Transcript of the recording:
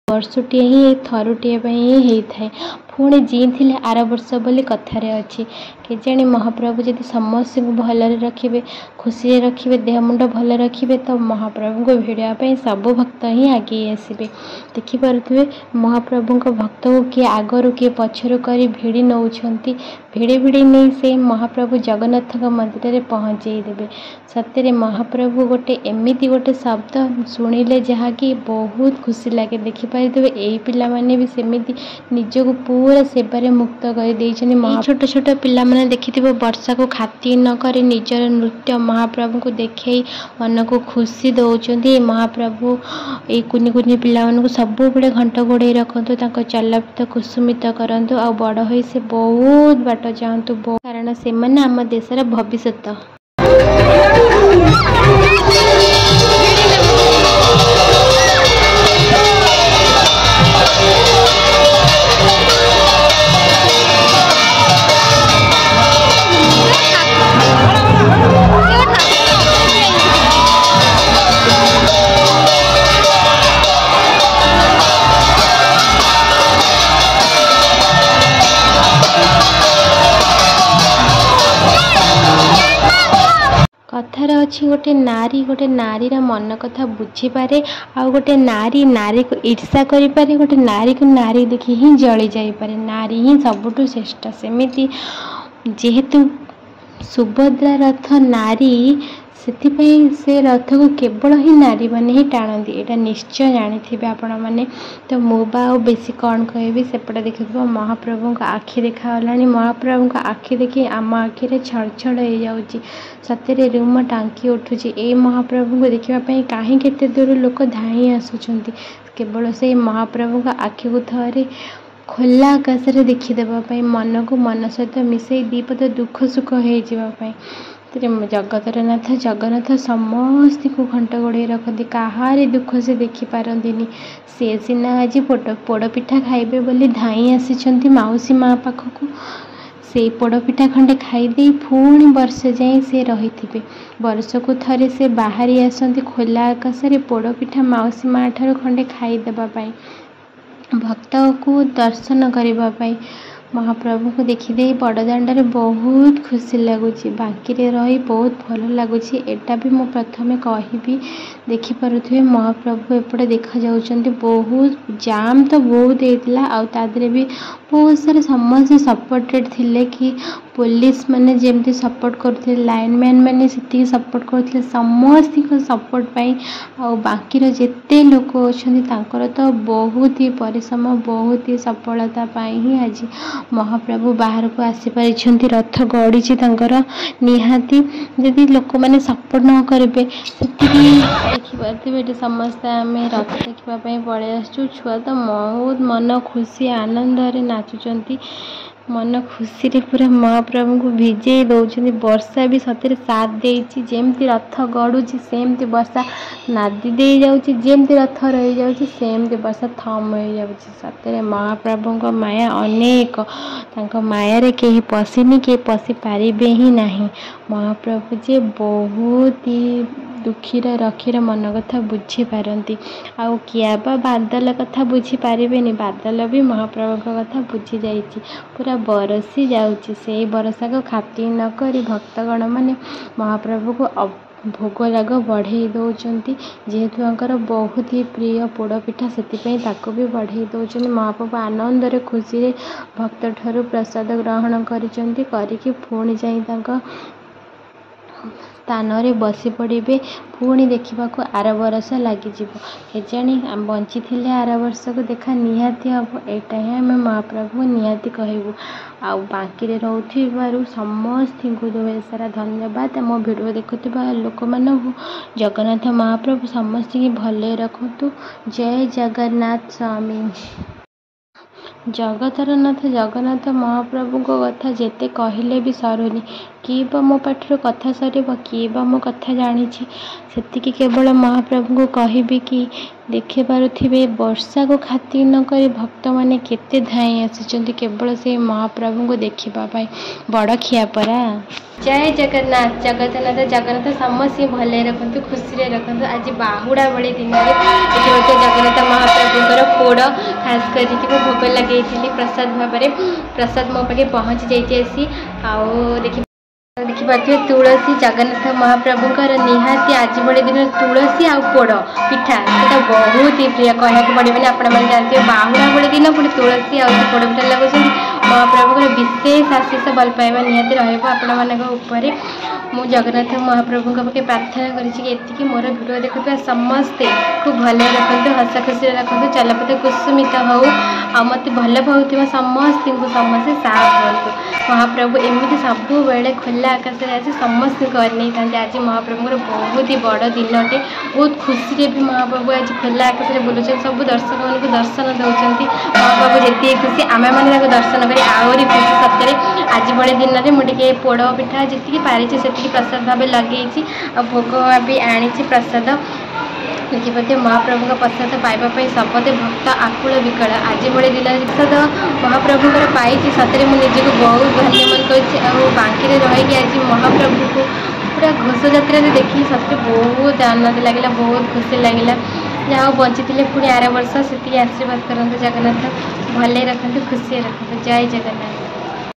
वर्षटे ही थरुटे ही थाए पुणी जी आर वर्ष बोली कथार अच्छी केजाणी महाप्रभु जब समस्त को भलरे रखिए खुशी रखिए देह मुंड भल रखिए तो महाप्रभु को भिड़ापी सब भक्त ही आगे आसबे देखिपे महाप्रभु भक्त को किए आगरू किए पछरू कर भिड़ी नौकरी भिड़ी भिड़ी नहीं से महाप्रभु जगन्नाथ मंदिर में पहुँचे देवे सत्य महाप्रभु गोटे एमती गोटे शब्द शुणिले जहाँकि बहुत खुशी लगे देखिपारे यही पिला माने भी सेमिति निजको पूरा सेवारे मुक्त कर छोट छोट पिला माने देखिथिबो वर्षा को खातिर न करे निजर नृत्य महाप्रभु को देखे मन को खुशी दौरान महाप्रभु ये कुनि कुनि पिला मानक सब बड़े घंट घोड़े रखतु चलपित कुसुमित करतु आ बड़ हो से बहुत बाट जातु कारण से माने आम देशर भविष्य कथार अच्छी गोटे नारी मन कथा बुझीपे आ गोटे नारी को ईर्षा करें गोटे नारी को नारी देखी ही जली जापे नारी ही सबुठ श्रेष्ठ सेमिति जेहेतु सुभद्रा रथ नारी ସେଥିପାଇଁ ସେ ରଥକୁ କେବଳ ହିଁ ନାରୀମାନେ ହିଁ ଟାଣନ୍ତି। ଏଇଟା ନିଶ୍ଚୟ ଜାଣିଥିବେ ଆପଣମାନେ। ତ ମୁଁ ବା ଆଉ ବେଶୀ କ'ଣ କହିବି। ସେପଟେ ଦେଖିଥିବ ମହାପ୍ରଭୁଙ୍କ ଆଖି ଦେଖାଗଲାଣି। ମହାପ୍ରଭୁଙ୍କ ଆଖି ଦେଖି ଆମ ଆଖିରେ ଛଳଛଳ ହେଇଯାଉଛି, ସତରେ ରୁମ ଟାଙ୍କି ଉଠୁଛି। ଏଇ ମହାପ୍ରଭୁଙ୍କୁ ଦେଖିବା ପାଇଁ କାହିଁ କେତେ ଦୂର ଲୋକ ଧାଇଁ ଆସୁଛନ୍ତି, କେବଳ ସେଇ ମହାପ୍ରଭୁଙ୍କ ଆଖିକୁ ଥରେ ଖୋଲା ଆକାଶରେ ଦେଖିଦେବା ପାଇଁ, ମନକୁ ମନ ସହିତ ମିଶାଇ ଦୁଇପଦ ଦୁଃଖ ସୁଖ ହେଇଯିବା ପାଇଁ। ଜଗତର ନାଥ ଜଗନ୍ନାଥ ସମସ୍ତଙ୍କୁ ଘଣ୍ଟ ଘୋଡ଼େଇ ରଖନ୍ତି, କାହାରି ଦୁଃଖ ସେ ଦେଖିପାରନ୍ତିନି। ସେ ସିନା ଆଜି ପୋଡ଼ପିଠା ଖାଇବେ ବୋଲି ଧାଇଁ ଆସିଛନ୍ତି ମାଉସୀ ମା ପାଖକୁ। ସେଇ ପୋଡ଼ପିଠା ଖଣ୍ଡେ ଖାଇଦେଇ ପୁଣି ବର୍ଷ ଯାଏଁ ସେ ରହିଥିବେ। ବର୍ଷକୁ ଥରେ ସେ ବାହାରି ଆସନ୍ତି ଖୋଲା ଆକାଶରେ ପୋଡ଼ପିଠା ମାଉସୀ ମା ଠାରୁ ଖଣ୍ଡେ ଖାଇଦେବା ପାଇଁ, ଭକ୍ତକୁ ଦର୍ଶନ କରିବା ପାଇଁ। ମହାପ୍ରଭୁଙ୍କୁ ଦେଖିଦେଇ ବଡ଼ଦାଣ୍ଡରେ ବହୁତ ଖୁସି ଲାଗୁଛି, ବାଙ୍କିରେ ରହି ବହୁତ ଭଲ ଲାଗୁଛି। ଏଇଟା ବି ମୁଁ ପ୍ରଥମେ କହିବି। ଦେଖିପାରୁଥିବେ ମହାପ୍ରଭୁ ଏପଟେ ଦେଖାଯାଉଛନ୍ତି। ବହୁତ ଜାମ୍ ତ ବହୁତ ହେଇଥିଲା, ଆଉ ତା ଦେହରେ ବି ବହୁତ ସାରା ସମସ୍ତେ ସପୋର୍ଟେଡ଼ ଥିଲେ, କି ପୋଲିସ ମାନେ ଯେମିତି ସପୋର୍ଟ କରୁଥିଲେ, ଲାଇନମ୍ୟାନ୍ ମାନେ ସେତିକି ସପୋର୍ଟ କରୁଥିଲେ। ସମସ୍ତଙ୍କ ସପୋର୍ଟ ପାଇଁ ଆଉ ବାଙ୍କିର ଯେତେ ଲୋକ ଅଛନ୍ତି ତାଙ୍କର ତ ବହୁତ ହି ପରିଶ୍ରମ, ବହୁତ ହି ସଫଳତା ପାଇଁ ହିଁ ଆଜି ମହାପ୍ରଭୁ ବାହାରକୁ ଆସିପାରିଛନ୍ତି। ରଥ ଗଡ଼ିଛି ତାଙ୍କର। ନିହାତି ଯଦି ଲୋକମାନେ ସପୋର୍ଟ ନ କରିବେ, ସେତିକି ଦେଖିପାରୁଥିବେ ଏଠି ସମସ୍ତେ ଆମେ ରଥ ଦେଖିବା ପାଇଁ ପଳେଇ ଆସିଛୁ। ଛୁଆ ତ ବହୁତ ମନ ଖୁସି ଆନନ୍ଦରେ ନାଚୁଛନ୍ତି, ମନ ଖୁସିରେ ପୁରା ମହାପ୍ରଭୁଙ୍କୁ ଭିଜେଇ ଦେଉଛନ୍ତି। ବର୍ଷା ବି ସତରେ ସାଥ ଦେଇଛି, ଯେମିତି ରଥ ଗଡ଼ୁଛି ସେମିତି ବର୍ଷା ନାଦି ଦେଇଯାଉଛି, ଯେମିତି ରଥ ରହିଯାଉଛି ସେମିତି ବର୍ଷା ଥମ୍ ହୋଇଯାଉଛି। ସତରେ ମହାପ୍ରଭୁଙ୍କ ମାୟା ଅନେକ, ତାଙ୍କ ମାୟାରେ କେହି ପଶିନି, କେହି ପଶିପାରିବେ ହିଁ ନାହିଁ। ମହାପ୍ରଭୁ ଯେ ବହୁତ ଦୁଃଖୀର ରକ୍ଷୀର ମନ କଥା ବୁଝିପାରନ୍ତି। ଆଉ କିଏ ବା ବାଦଲ କଥା ବୁଝିପାରିବେନି, ବାଦଲ ବି ମହାପ୍ରଭୁଙ୍କ କଥା ବୁଝିଯାଇଛି, ପୁରା ବରସି ଯାଉଛି। ସେଇ ବରଷାକୁ ଖାତିର ନ କରି ଭକ୍ତଗଣ ମାନେ ମହାପ୍ରଭୁକୁ ଭୋଗ ରାଗ ବଢ଼େଇ ଦେଉଛନ୍ତି। ଯେହେତୁ ତାଙ୍କର ବହୁତ ହି ପ୍ରିୟ ପୋଡ଼ପିଠା, ସେଥିପାଇଁ ତାକୁ ବି ବଢ଼େଇ ଦେଉଛନ୍ତି। ମହାପ୍ରଭୁ ଆନନ୍ଦରେ ଖୁସିରେ ଭକ୍ତଠାରୁ ପ୍ରସାଦ ଗ୍ରହଣ କରିଛନ୍ତି, କରିକି ପୁଣି ଯାଇ ତାଙ୍କ ସ୍ଥାନରେ ବସି ପଡ଼ିବେ। ପୁଣି ଦେଖିବାକୁ ଆର ବର୍ଷ ଲାଗିଯିବ। କେଜାଣି ବଞ୍ଚିଥିଲେ ଆର ବର୍ଷକୁ ଦେଖା ନିହାତି ହେବ। ଏଇଟା ହିଁ ଆମେ ମହାପ୍ରଭୁଙ୍କୁ ନିହାତି କହିବୁ। ଆଉ ବାଙ୍କିରେ ରହୁଥିବାରୁ ସମସ୍ତଙ୍କୁ ବହୁତ ସାରା ଧନ୍ୟବାଦ। ମୋ ଭିଡ଼ିଓ ଦେଖୁଥିବା ଲୋକମାନଙ୍କୁ ଜଗନ୍ନାଥ ମହାପ୍ରଭୁ ସମସ୍ତଙ୍କୁ ଭଲରେ ରଖନ୍ତୁ। ଜୟ ଜଗନ୍ନାଥ ସ୍ୱାମୀ। ଜଗତର ନାଥ ଜଗନ୍ନାଥ ମହାପ୍ରଭୁଙ୍କ କଥା ଯେତେ କହିଲେ ବି ସରୁନି। କିଏ ବା ମୋ ପାଟିରୁ କଥା ସରିବ, କିଏ ବା ମୋ କଥା ଜାଣିଛି। ସେତିକି କେବଳ ମହାପ୍ରଭୁଙ୍କୁ କହିବି କି ଦେଖିପାରୁଥିବେ ବର୍ଷାକୁ ଖାତିର ନ କରି ଭକ୍ତମାନେ କେତେ ଧାଇଁ ଆସିଛନ୍ତି କେବଳ ସେଇ ମହାପ୍ରଭୁଙ୍କୁ ଦେଖିବା ପାଇଁ। ବଡ଼ ଖିଆ ପରା। ଜୟ ଜଗନ୍ନାଥ ଜଗନ୍ନାଥ ଜଗନ୍ନାଥ ସମସ୍ତଙ୍କୁ ଭଲରେ ରଖନ୍ତୁ, ଖୁସିରେ ରଖନ୍ତୁ। ଆଜି ବାହୁଡ଼ା ଭଳି ଦିନରେ ଏଠି ମଧ୍ୟ ଜଗନ୍ନାଥ ମହାପ୍ରଭୁଙ୍କର ପୋଡ଼ ଖାସ୍ କରିକି ମୁଁ ଭୋଗ ଲଗେଇଥିଲି ପ୍ରସାଦ ଭାବରେ। ପ୍ରସାଦ ମୋ ପାଖେ ପହଞ୍ଚି ଯାଇଛି ଆସି। ଆଉ ଦେଖିପାରୁଥିବେ ତୁଳସୀ ଜଗନ୍ନାଥ ମହାପ୍ରଭୁଙ୍କର ନିହାତି ଆଜି ଭଳି ଦିନରେ ତୁଳସୀ ଆଉ ପୋଡ଼ ପିଠା ସେଇଟା ବହୁତ ହି ପ୍ରିୟ, କହିବାକୁ ପଡ଼ିବନି। ଆପଣମାନେ ଜାଣିଥିବେ ବାହୁଡ଼ା ଭଳି ଦିନ ପୁଣି ତୁଳସୀ ଆଉ ପୋଡ଼ ପିଠା ଲାଗୁଛନ୍ତି। ମହାପ୍ରଭୁଙ୍କର ବିଶେଷ ଆଶୀଷ ଭଲ ପାଇବା ନିହାତି ରହିବ ଆପଣମାନଙ୍କ ଉପରେ। ମୁଁ ଜଗନ୍ନାଥ ମହାପ୍ରଭୁଙ୍କ ପାଖେ ପ୍ରାର୍ଥନା କରିଛି କି ଏତିକି ମୋର ଭିଡ଼ିଓ ଦେଖୁଥିବା ସମସ୍ତେ ଖୁବ୍ ଭଲରେ ରଖନ୍ତୁ, ହସ ଖୁସିରେ ରଖନ୍ତୁ, ଚଲାପଥ କୁସୁମିତ ହେଉ। ଆଉ ମୋତେ ଭଲ ପାଉଥିବା ସମସ୍ତଙ୍କୁ ସମସ୍ତେ ସାଥ ଦିଅନ୍ତୁ। ମହାପ୍ରଭୁ ଏମିତି ସବୁବେଳେ ଖୋଲା ଆକାଶରେ ଆସି ସମସ୍ତଙ୍କୁ ଅନେଇଥାନ୍ତି। ଆଜି ମହାପ୍ରଭୁଙ୍କର ବହୁତ ହି ବଡ଼ ଦିନଟେ, ବହୁତ ଖୁସିରେ ବି ମହାପ୍ରଭୁ ଆଜି ଖୋଲା ଆକାଶରେ ବୁଲୁଛନ୍ତି, ସବୁ ଦର୍ଶକମାନଙ୍କୁ ଦର୍ଶନ ଦେଉଛନ୍ତି। ମହାପ୍ରଭୁ ଯେତିକି ଖୁସି, ଆମେମାନେ ତାଙ୍କୁ ଦର୍ଶନ କରି ଆହୁରି ଖୁସି। ସତରେ ଆଜି ଭଳି ଦିନରେ ମୁଁ ଟିକେ ପୋଡ଼ ପିଠା ଯେତିକି ପାରିଛି ସେତିକି ପ୍ରସାଦ ଭାବେ ଲଗେଇଛି, ଆଉ ଭୋଗ ବି ଆଣିଛି ପ୍ରସାଦ। ଦେଖିପାରୁଥିବେ ମହାପ୍ରଭୁଙ୍କ ପ୍ରସାଦ ପାଇବା ପାଇଁ ସମସ୍ତେ ଭକ୍ତ ଆକୁଳ ବିକଳ। ଆଜି ଭଳି ଦିନରେ ପ୍ରସାଦ ମହାପ୍ରଭୁଙ୍କର ପାଇଛି, ସତରେ ମୁଁ ନିଜକୁ ବହୁତ ଧନ୍ୟ ମନେ କରୁଛି। ଆଉ ବାଙ୍କିରେ ରହିକି ଆଜି ମହାପ୍ରଭୁଙ୍କୁ ପୁରା ଘୋଷଯାତ୍ରାରେ ଦେଖିକି ସତରେ ବହୁତ ଆନନ୍ଦ ଲାଗିଲା, ବହୁତ ଖୁସି ଲାଗିଲା। ଯାହା ହଉ ବଞ୍ଚିଥିଲେ ପୁଣି ଆର ବର୍ଷ, ସେତିକି ଆଶୀର୍ବାଦ କରନ୍ତୁ। ଜଗନ୍ନାଥ ଭଲରେ ରଖନ୍ତୁ, ଖୁସିରେ ରଖନ୍ତୁ। ଜୟ ଜଗନ୍ନାଥ।